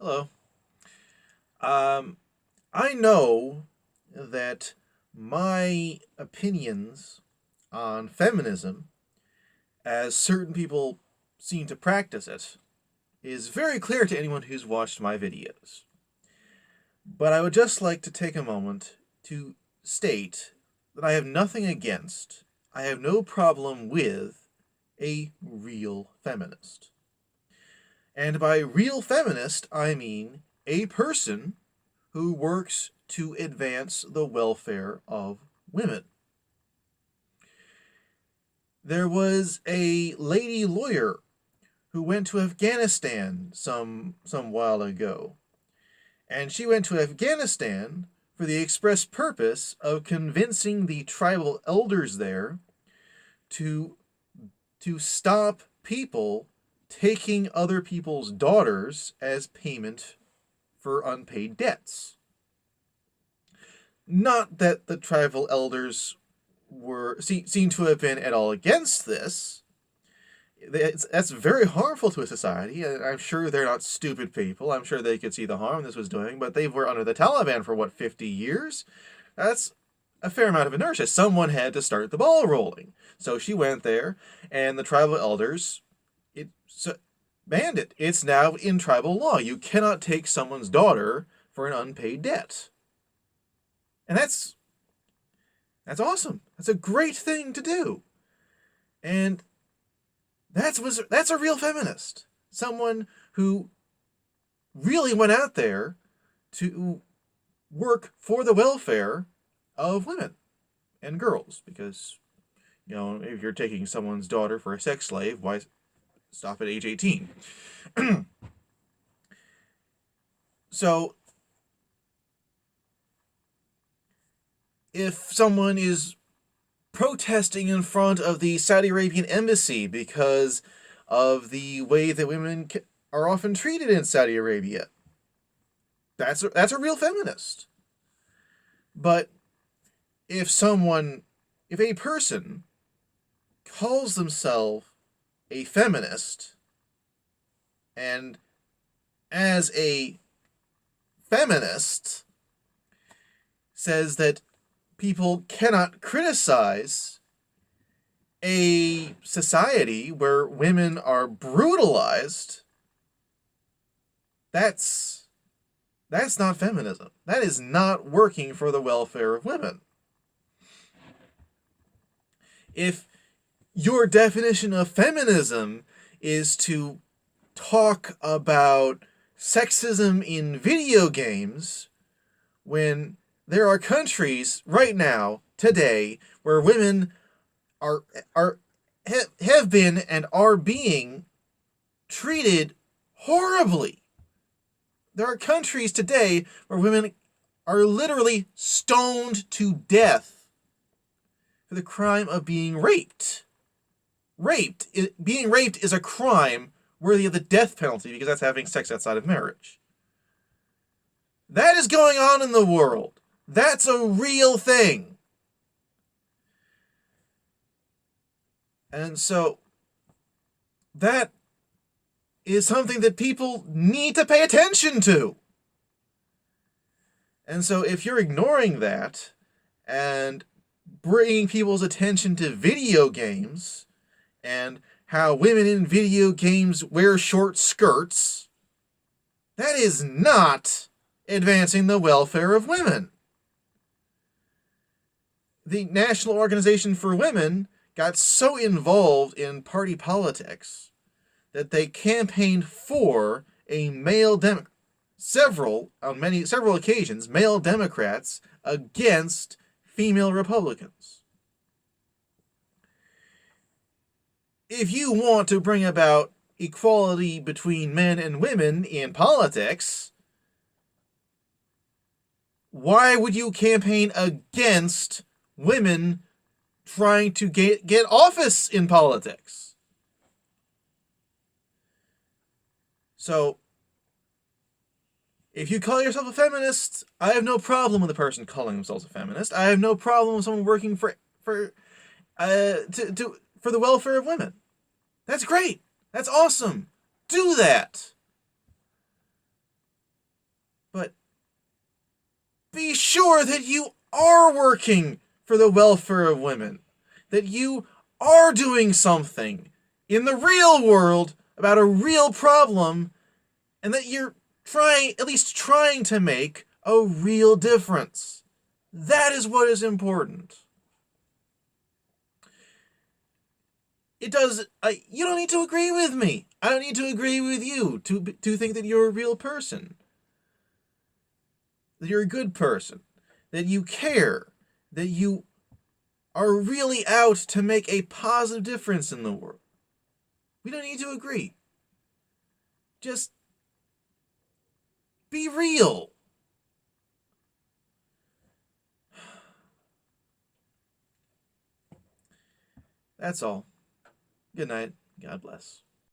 Hello. Um, I know that my opinions on feminism, as certain people seem to practice it, is very clear to anyone who's watched my videos. But I would just like to take a moment to state that I have nothing against, I have no problem with a real feminist. And by real feminist, I mean a person who works to advance the welfare of women. There was a lady lawyer who went to Afghanistan some while ago. And she went to Afghanistan for the express purpose of convincing the tribal elders there to stop people taking other people's daughters as payment for unpaid debts. Not that the tribal elders seem to have been at all against this. That's very harmful to a society. I'm sure they're not stupid people. I'm sure they could see the harm this was doing, but they were under the Taliban for, 50 years? That's a fair amount of inertia. Someone had to start the ball rolling. So she went there, and the tribal elders banned it. It's now in tribal law. You cannot take someone's daughter for an unpaid debt. And that's awesome. That's a great thing to do. And that's a real feminist. Someone who really went out there to work for the welfare of women and girls. Because, if you're taking someone's daughter for a sex slave, why stop at age 18? So, if someone is protesting in front of the Saudi Arabian embassy because of the way that women are often treated in Saudi Arabia, that's a real feminist. But if a person calls themselves a feminist, and as a feminist says that people cannot criticize a society where women are brutalized, that's not feminism. That is not working for the welfare of women. If your definition of feminism is to talk about sexism in video games, when there are countries right now, today, where women have been and are being treated horribly. There are countries today where women are literally stoned to death for the crime of being raped. Being raped is a crime worthy of the death penalty because that's having sex outside of marriage. That is going on in the world. That's a real thing. And so, that is something that people need to pay attention to. And so, if you're ignoring that and bringing people's attention to video games and how women in video games wear short skirts, that is not advancing the welfare of women. The National Organization for Women got so involved in party politics that they campaigned for a male several occasions, male Democrats against female Republicans. If you want to bring about equality between men and women in politics, why would you campaign against women trying to get office in politics? So, if you call yourself a feminist, I have no problem with a person calling themselves a feminist. I have no problem with someone working for the welfare of women. That's great. That's awesome. Do that. but be sure that you are working for the welfare of women, that you are doing something in the real world about a real problem, and that you're at least trying to make a real difference. That is what is important. You don't need to agree with me. I don't need to agree with you to think that you're a real person. That you're a good person. That you care. That you are really out to make a positive difference in the world. We don't need to agree. Just be real. That's all. Good night. God bless.